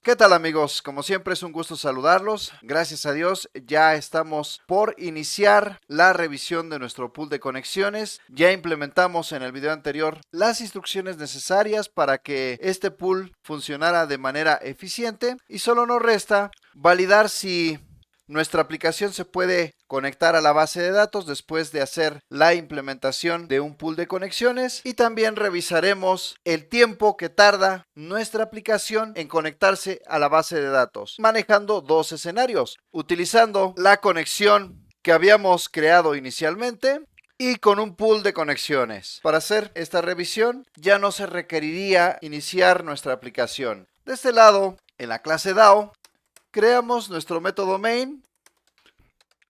¿Qué tal amigos? Como siempre es un gusto saludarlos. Gracias a Dios ya estamos por iniciar la revisión de nuestro pool de conexiones. Ya implementamos en el video anterior las instrucciones necesarias para que este pool funcionara de manera eficiente y solo nos resta validar si nuestra aplicación se puede conectar a la base de datos después de hacer la implementación de un pool de conexiones, y también revisaremos el tiempo que tarda nuestra aplicación en conectarse a la base de datos, manejando dos escenarios, utilizando la conexión que habíamos creado inicialmente y con un pool de conexiones. Para hacer esta revisión ya no se requeriría iniciar nuestra aplicación. De este lado, en la clase DAO, creamos nuestro método main.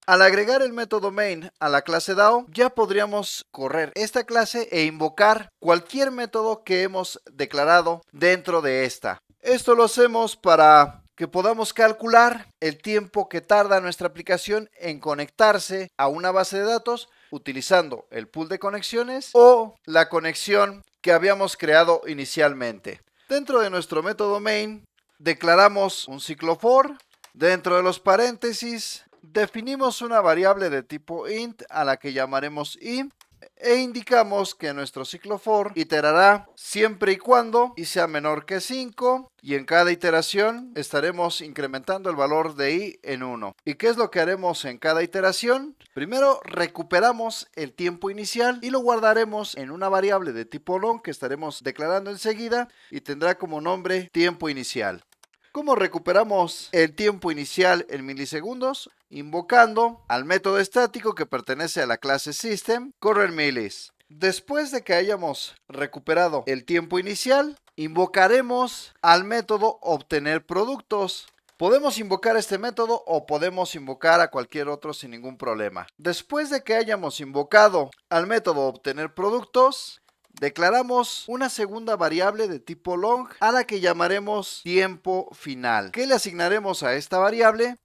Al agregar el método main a la clase DAO, ya podríamos correr esta clase e invocar cualquier método que hemos declarado dentro de esta. Esto lo hacemos para que podamos calcular el tiempo que tarda nuestra aplicación en conectarse a una base de datos utilizando el pool de conexiones o la conexión que habíamos creado inicialmente. Dentro de nuestro método main, declaramos un ciclo for. Dentro de los paréntesis definimos una variable de tipo int a la que llamaremos i e indicamos que nuestro ciclo for iterará siempre y cuando i sea menor que 5, y en cada iteración estaremos incrementando el valor de i en 1. ¿Y qué es lo que haremos en cada iteración? Primero recuperamos el tiempo inicial y lo guardaremos en una variable de tipo long que estaremos declarando enseguida y tendrá como nombre tiempo inicial. ¿Cómo recuperamos el tiempo inicial en milisegundos? Invocando al método estático que pertenece a la clase System, correrMilis. Después de que hayamos recuperado el tiempo inicial, invocaremos al método obtenerProductos. Podemos invocar este método o podemos invocar a cualquier otro sin ningún problema. Después de que hayamos invocado al método obtenerProductos, declaramos una segunda variable de tipo long a la que llamaremos tiempo final. ¿Qué le asignaremos a esta variable?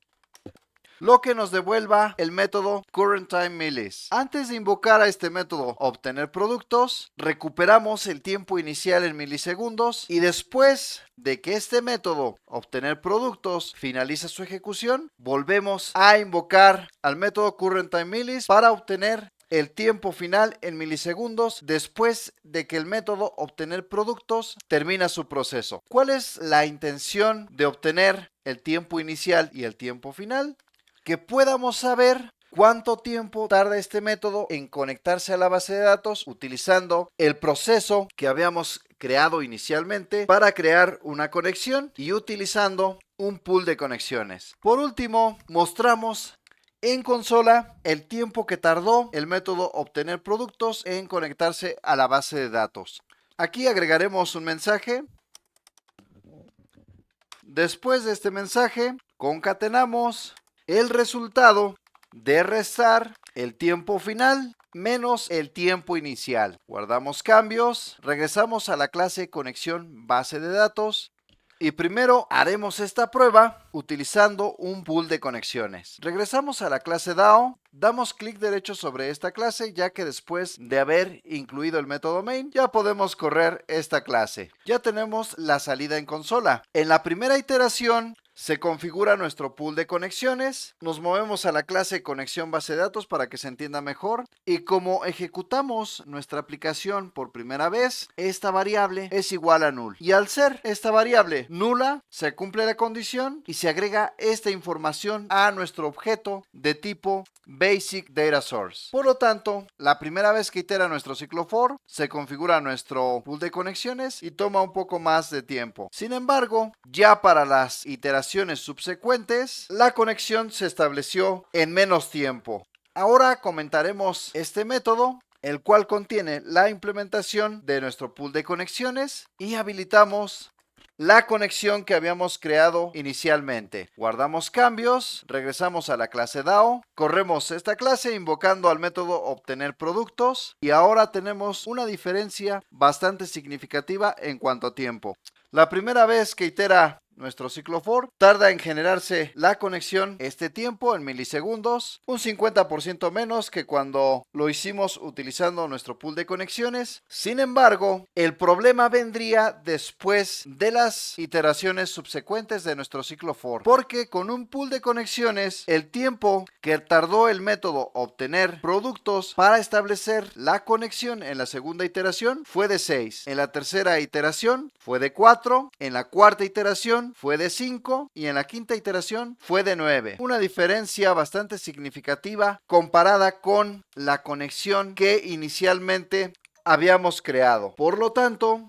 Lo que nos devuelva el método currentTimeMilis. Antes de invocar a este método obtener productos, recuperamos el tiempo inicial en milisegundos y después de que este método obtener productos finaliza su ejecución, volvemos a invocar al método currentTimeMilis para obtener el tiempo final en milisegundos después de que el método obtener productos termina su proceso. ¿Cuál es la intención de obtener el tiempo inicial y el tiempo final? Que podamos saber cuánto tiempo tarda este método en conectarse a la base de datos utilizando el proceso que habíamos creado inicialmente para crear una conexión y utilizando un pool de conexiones. Por último, mostramos en consola el tiempo que tardó el método obtener productos en conectarse a la base de datos. Aquí agregaremos un mensaje. Después de este mensaje, concatenamos el resultado de restar el tiempo final menos el tiempo inicial. Guardamos cambios, regresamos a la clase conexión base de datos. Y primero haremos esta prueba utilizando un pool de conexiones. Regresamos a la clase DAO, damos clic derecho sobre esta clase, ya que después de haber incluido el método main, ya podemos correr esta clase. Ya tenemos la salida en consola. En la primera iteración se configura nuestro pool de conexiones, nos movemos a la clase conexión base de datos para que se entienda mejor, y como ejecutamos nuestra aplicación por primera vez, esta variable es igual a null. Y al ser esta variable nula, se cumple la condición y se agrega esta información a nuestro objeto de tipo Basic Data Source. Por lo tanto, la primera vez que itera nuestro ciclo for, se configura nuestro pool de conexiones y toma un poco más de tiempo. Sin embargo, ya para las iteraciones subsecuentes, la conexión se estableció en menos tiempo. Ahora comentaremos este método, el cual contiene la implementación de nuestro pool de conexiones, y habilitamos la conexión que habíamos creado inicialmente. Guardamos cambios, regresamos a la clase DAO, corremos esta clase invocando al método obtener productos y ahora tenemos una diferencia bastante significativa en cuanto a tiempo. La primera vez que itera nuestro ciclo for. Tarda en generarse la conexión este tiempo en milisegundos, un 50% menos que cuando lo hicimos utilizando nuestro pool de conexiones. Sin embargo, el problema vendría después de las iteraciones subsecuentes de nuestro ciclo for, porque con un pool de conexiones, el tiempo que tardó el método obtener productos para establecer la conexión en la segunda iteración fue de 6, en la tercera iteración fue de 4, en la cuarta iteración fue de 5 y en la quinta iteración fue de 9. Una diferencia bastante significativa comparada con la conexión que inicialmente habíamos creado. Por lo tanto,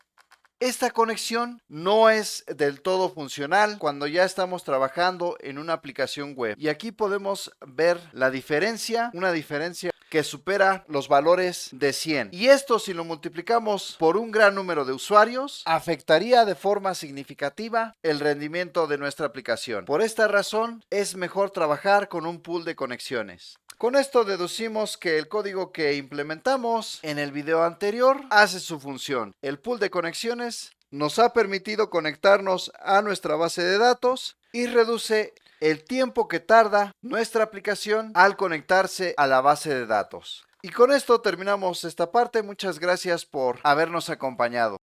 esta conexión no es del todo funcional cuando ya estamos trabajando en una aplicación web. Y aquí podemos ver la diferencia, una diferencia que supera los valores de 100. Y esto, si lo multiplicamos por un gran número de usuarios, afectaría de forma significativa el rendimiento de nuestra aplicación. Por esta razón, es mejor trabajar con un pool de conexiones. Con esto deducimos que el código que implementamos en el video anterior hace su función. El pool de conexiones nos ha permitido conectarnos a nuestra base de datos y reduce el tiempo que tarda nuestra aplicación al conectarse a la base de datos. Y con esto terminamos esta parte. Muchas gracias por habernos acompañado.